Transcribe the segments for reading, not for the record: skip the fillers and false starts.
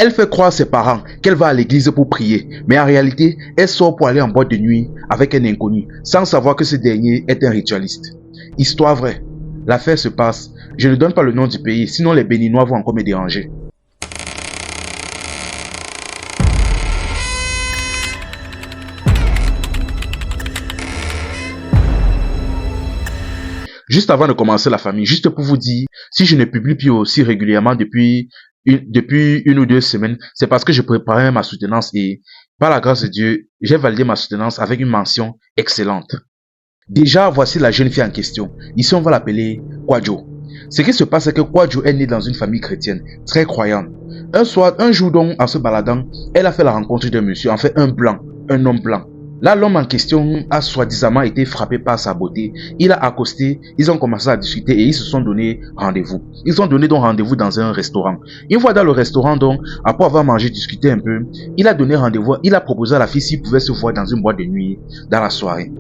Elle fait croire à ses parents qu'elle va à l'église pour prier, mais en réalité, elle sort pour aller en boîte de nuit avec un inconnu, sans savoir que ce dernier est un ritualiste. Histoire vraie. L'affaire se passe. Je ne donne pas le nom du pays, sinon les Béninois vont encore me déranger. Juste avant de commencer la famille, juste pour vous dire, si je ne publie plus aussi régulièrement depuis une ou 2 semaines, c'est parce que je préparais ma soutenance et, par la grâce de Dieu, j'ai validé ma soutenance avec une mention excellente. Déjà, voici la jeune fille en question. Ici, on va l'appeler Kwadjo. Ce qui se passe, c'est que Kwadjo est née dans une famille chrétienne, très croyante. Un jour donc, en se baladant, elle a fait la rencontre d'un monsieur, en fait un homme blanc. Là, l'homme en question a soi-disant été frappé par sa beauté. Il a accosté, ils ont commencé à discuter et ils se sont donné rendez-vous. Ils ont donné donc rendez-vous dans un restaurant. Une fois dans le restaurant donc, après avoir mangé, discuté un peu, il a donné rendez-vous, il a proposé à la fille s'ils pouvaient se voir dans une boîte de nuit dans la soirée.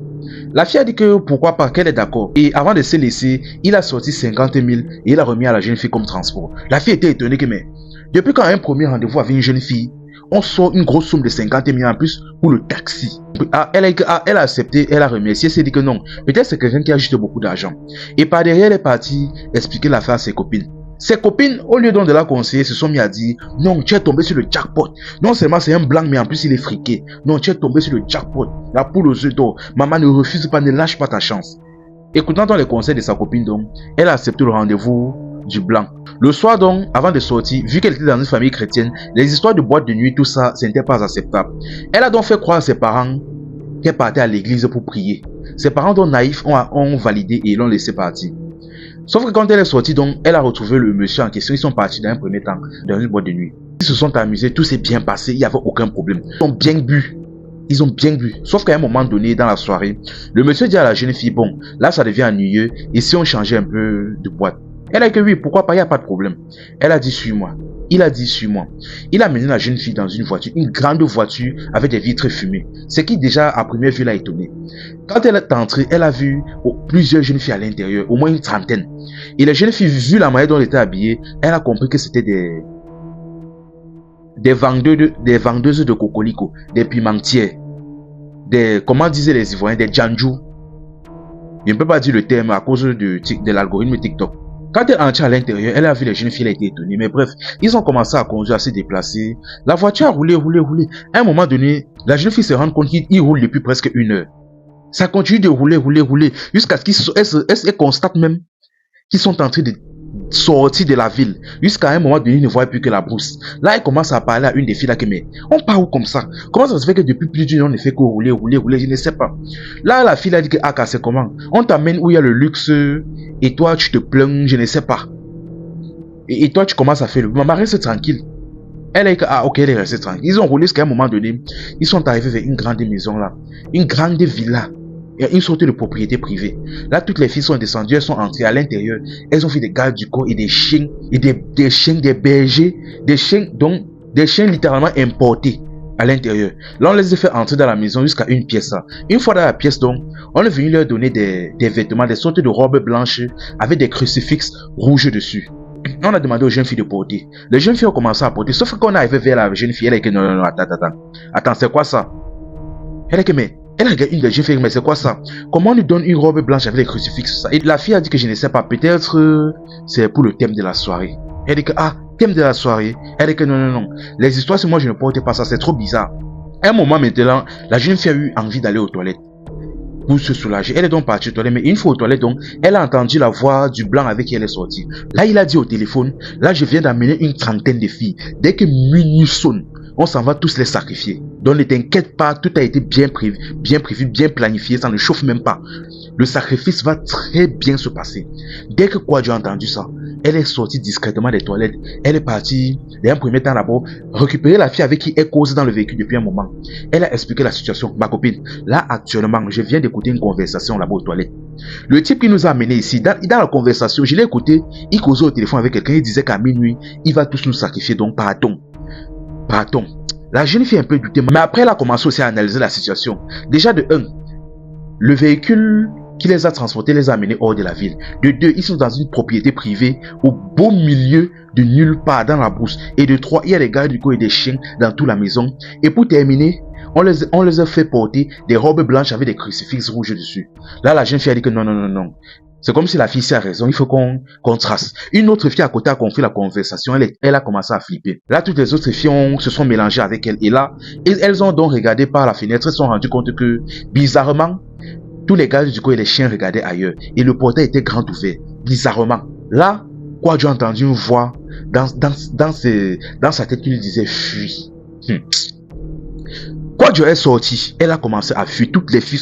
La fille a dit que pourquoi pas, qu'elle est d'accord. Et avant de se laisser, il a sorti 50 000 et il a remis à la jeune fille comme transport. La fille était étonnée que mais, depuis quand un premier rendez-vous avec une jeune fille, on sort une grosse somme de 50 000 en plus pour le taxi. Elle a accepté, elle a remercié, elle s'est dit que non, peut-être c'est quelqu'un qui a juste beaucoup d'argent. Et par derrière, elle est partie expliquer l'affaire à ses copines. Ses copines, au lieu donc de la conseiller, se sont mis à dire non, tu es tombé sur le jackpot. Non seulement c'est un blanc, mais en plus il est friqué. Non, tu es tombé sur le jackpot. La poule aux œufs d'or. Maman, ne refuse pas, ne lâche pas ta chance. Écoutant donc les conseils de sa copine donc, elle a accepté le rendez-vous du blanc. Le soir donc, avant de sortir, vu qu'elle était dans une famille chrétienne, les histoires de boîte de nuit, tout ça, ce n'était pas acceptable. Elle a donc fait croire à ses parents qu'elle partait à l'église pour prier. Ses parents donc naïfs ont validé et l'ont laissé partir. Sauf que quand elle est sortie donc, elle a retrouvé le monsieur en question. Ils sont partis dans un premier temps dans une boîte de nuit. Ils se sont amusés, tout s'est bien passé, il n'y avait aucun problème. Ils ont bien bu. Ils ont bien bu. Sauf qu'à un moment donné dans la soirée, le monsieur dit à la jeune fille, bon, là ça devient ennuyeux, et si on changeait un peu de boîte? Elle a dit que oui, pourquoi pas, il n'y a pas de problème. Elle a dit, suis-moi. Il a dit, suis-moi. Il a mené la jeune fille dans une voiture, une grande voiture avec des vitres fumées. Ce qui déjà à première vue l'a étonnée. Quand elle est entrée, elle a vu plusieurs jeunes filles à l'intérieur, au moins une trentaine. Et les jeunes filles, vu la manière dont elles étaient habillées, elle a compris que c'était des vendeuses de cocolico, des pimentières, comment disaient les Ivoiriens, des djanjou. Je ne peux pas dire le terme à cause de l'algorithme TikTok. Quand elle est entrée à l'intérieur, elle a vu les jeunes filles, elle a été étonnée. Mais bref, ils ont commencé à conduire, à se déplacer. La voiture a roulé. À un moment donné, la jeune fille se rend compte qu'il roule depuis presque 1 heure. Ça continue de rouler, jusqu'à ce qu'elle constate même qu'ils sont en train de sortir de la ville. Jusqu'à un moment donné, ils ne voient plus que la brousse. Là, elle commence à parler à une des filles là que mais on part où comme ça? Comment ça se fait que depuis plus d'une heure, on ne fait que rouler, je ne sais pas. Là, la fille a dit que ah, c'est comment? On t'amène où il y a le luxe et toi, tu te plains, je ne sais pas. Et toi, tu commences à faire le... Maman, reste tranquille. Elle a dit que ah, ok, elle est restée tranquille. Ils ont roulé jusqu'à un moment donné. Ils sont arrivés vers une grande maison là. Une grande villa. Il y a une sorte de propriété privée. Là, toutes les filles sont descendues, elles sont entrées à l'intérieur. Elles ont fait des gardes du corps et des chiens, et des chiens, des bergers, des chiens littéralement importés à l'intérieur. Là, on les a fait entrer dans la maison jusqu'à une pièce. Une fois dans la pièce, donc, on est venu leur donner des vêtements, des sortes de robes blanches avec des crucifixes rouges dessus. On a demandé aux jeunes filles de porter. Les jeunes filles ont commencé à porter, sauf qu'on est arrivé vers la jeune fille, elle a dit non, attends, c'est quoi ça? Elle a dit mais elle regarde une des jeunes filles, mais c'est quoi ça? Comment on lui donne une robe blanche avec des crucifixes ça? Et la fille a dit que je ne sais pas, peut-être c'est pour le thème de la soirée. Elle dit que ah, thème de la soirée. Elle dit que non. Les histoires, moi je ne porte pas ça, c'est trop bizarre. À un moment maintenant, la jeune fille a eu envie d'aller aux toilettes pour se soulager. Elle est donc partie aux toilettes, mais une fois aux toilettes, donc, elle a entendu la voix du blanc avec qui elle est sortie. Là, il a dit au téléphone, là, je viens d'amener une trentaine de filles. Dès que minuit sonne, on s'en va tous les sacrifier. Donc ne t'inquiète pas, tout a été bien prévu, bien planifié, ça ne chauffe même pas. Le sacrifice va très bien se passer. Dès que Kwadjo a entendu ça, elle est sortie discrètement des toilettes. Elle est partie, dans un premier temps d'abord, récupérer la fille avec qui elle cause dans le véhicule depuis un moment. Elle a expliqué la situation. Ma copine, là actuellement, je viens d'écouter une conversation là-bas aux toilettes. Le type qui nous a amenés ici, dans la conversation, je l'ai écouté, il causait au téléphone avec quelqu'un, il disait qu'à minuit, il va tous nous sacrifier, donc pardon. La jeune fille est un peu doutée, mais après elle a commencé aussi à analyser la situation. Déjà de 1, le véhicule qui les a transportés, les a amenés hors de la ville. De 2, ils sont dans une propriété privée au beau milieu de nulle part dans la brousse. Et de 3, il y a des gardes du corps et des chiens dans toute la maison. Et pour terminer, on les a fait porter des robes blanches avec des crucifixes rouges dessus. Là, la jeune fille a dit que non. C'est comme si la fille a raison, il faut qu'on trace. Une autre fille à côté a compris la conversation, elle a commencé à flipper. Là, toutes les autres filles se sont mélangées avec elle. Et là, elles ont donc regardé par la fenêtre, elles se sont rendues compte que, bizarrement, tous les gardes du corps et les chiens regardaient ailleurs. Et le portail était grand ouvert. Bizarrement. Là, Kwadwo a entendu une voix dans sa tête qui lui disait fuis. Kwadwo est sortie, elle a commencé à fuir. Toutes les filles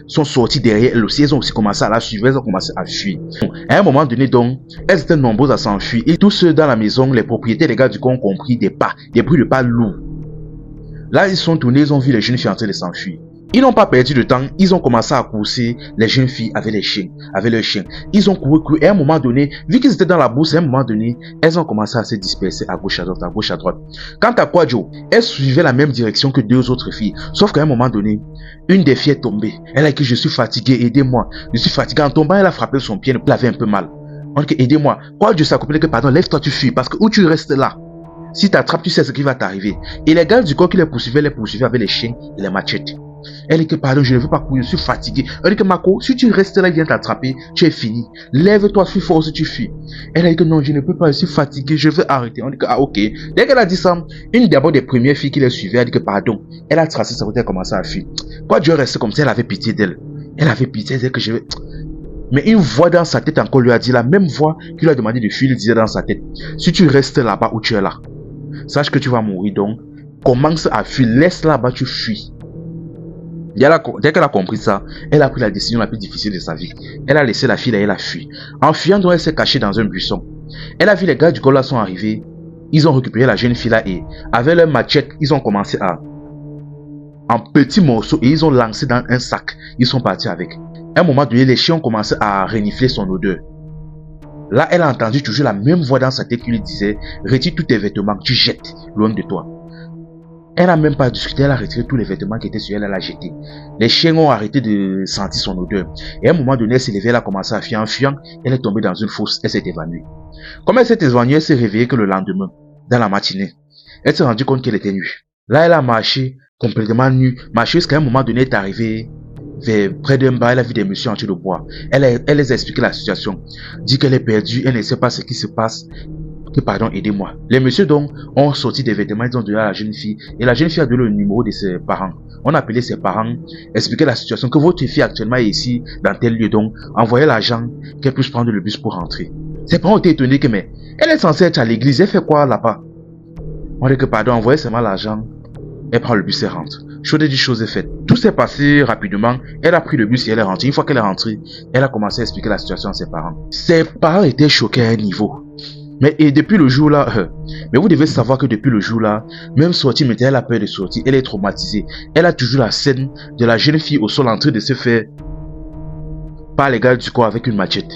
sont sorties derrière elle aussi. Elles ont aussi commencé à la suivre. Elles ont commencé à fuir. À un moment donné, donc, elles étaient nombreuses à s'enfuir. Et tous ceux dans la maison, les propriétaires, les gars du corps ont compris des bruits de pas lourds. Là, ils sont tournés, ils ont vu les jeunes filles en train de s'enfuir. Ils n'ont pas perdu de temps, ils ont commencé à courser les jeunes filles avec leurs chiens. Ils ont couru, et à un moment donné, vu qu'ils étaient dans la bourse, à un moment donné, elles ont commencé à se disperser à gauche, à droite. Quant à Kwadwo, elle suivait la même direction que 2 autres filles. Sauf qu'à un moment donné, une des filles est tombée. Elle a dit que je suis fatiguée, aidez-moi. Je suis fatiguée. En tombant, elle a frappé son pied, elle avait un peu mal. On dit que aidez-moi. Kwadwo s'est coupé que pardon, lève-toi, tu fuis, parce que où tu restes là. Si tu attrapes, tu sais ce qui va t'arriver. Et les gars du corps qui les poursuivaient avec les chiens et les machettes. Elle dit que pardon, je ne veux pas courir, je suis fatigué. Elle dit que Mako, si tu restes là, il vient t'attraper, tu es fini. Lève-toi, suis fort si tu fuis. Elle a dit que non, je ne peux pas, je suis fatigué, je veux arrêter. On dit que ah ok. Dès qu'elle a dit ça, une d'abord des premières filles qui les suivait, elle dit que pardon. Elle a tracé sa route, elle a commencé à fuir. Kwadwo restait comme ça, elle avait pitié d'elle. Elle avait pitié d'elle que je veux. Mais une voix dans sa tête encore lui a dit, la même voix qui lui a demandé de fuir, il disait dans sa tête, si tu restes là-bas où tu es là, sache que tu vas mourir, donc commence à fuir, laisse là-bas, tu fuis. Dès qu'elle a compris ça, elle a pris la décision la plus difficile de sa vie. Elle a laissé la fille et elle a fui. En fuyant, donc, elle s'est cachée dans un buisson. Elle a vu les gars du corps là sont arrivés. Ils ont récupéré la jeune fille là et avec leur machette, ils ont commencé en petits morceaux et ils ont lancé dans un sac. Ils sont partis avec. À un moment donné, les chiens ont commencé à renifler son odeur. Là, elle a entendu toujours la même voix dans sa tête qui lui disait « Retire tous tes vêtements, tu jettes loin de toi. » Elle n'a même pas discuté, elle a retiré tous les vêtements qui étaient sur elle, elle a jeté. Les chiens ont arrêté de sentir son odeur. Et à un moment donné, elle s'est levée, elle a commencé à fuir. En fuyant, elle est tombée dans une fosse, elle s'est évanouie. Comme elle s'est évanouie, elle s'est réveillée que le lendemain, dans la matinée. Elle s'est rendue compte qu'elle était nue. Là, elle a marché complètement nue, marché jusqu'à un moment donné, elle est arrivée près d'un bar, elle a vu des messieurs en train de boire. Elle les a expliqué la situation. Dit qu'elle est perdue, elle ne sait pas ce qui se passe. Que pardon, aidez-moi. Les messieurs donc ont sorti des vêtements, ils ont donné à la jeune fille. Et la jeune fille a donné le numéro de ses parents. On a appelé ses parents, expliqué la situation, que votre fille actuellement est ici, dans tel lieu, donc envoyez l'argent, qu'elle puisse prendre le bus pour rentrer. Ses parents étaient étonnés que mais elle est censée être à l'église, elle fait quoi là-bas? On dit que pardon, envoyez seulement l'argent, elle prend le bus et rentre. Chose dit, chose est faite. Tout s'est passé rapidement. Elle a pris le bus et elle est rentrée. Une fois qu'elle est rentrée, elle a commencé à expliquer la situation à ses parents. Ses parents étaient choqués à un niveau. Mais et depuis le jour là, mais vous devez savoir que depuis le jour là, même sortie, mais elle a peur de sortir, elle est traumatisée. Elle a toujours la scène de la jeune fille au sol en train de se faire par les gars du corps avec une machette.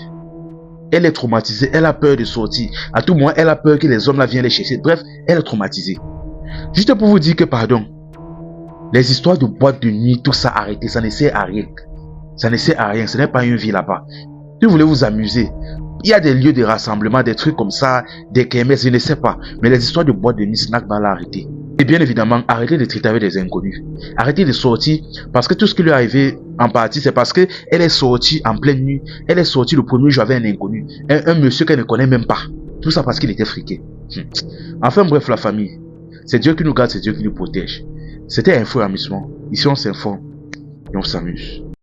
Elle est traumatisée, elle a peur de sortir. À tout moment, elle a peur que les hommes là viennent les chercher. Bref, elle est traumatisée. Juste pour vous dire que pardon, les histoires de boîte de nuit, tout ça arrêtez, ça ne sert à rien. Ça ne sert à rien, ce n'est pas une vie là-bas. Si vous voulez vous amuser, il y a des lieux de rassemblement, des trucs comme ça, des kermesses, je ne sais pas. Mais les histoires de boîte de nuit, snack bar là, arrêtez. Et bien évidemment, arrêtez de traiter avec des inconnus. Arrêtez de sortir, parce que tout ce qui lui est arrivé en partie, c'est parce que elle est sortie en pleine nuit. Elle est sortie le premier jour avec un inconnu. Un monsieur qu'elle ne connaît même pas. Tout ça parce qu'il était friqué. Enfin bref, la famille. C'est Dieu qui nous garde, c'est Dieu qui nous protège. C'était Info et Amusement. Ici on s'informe et on s'amuse.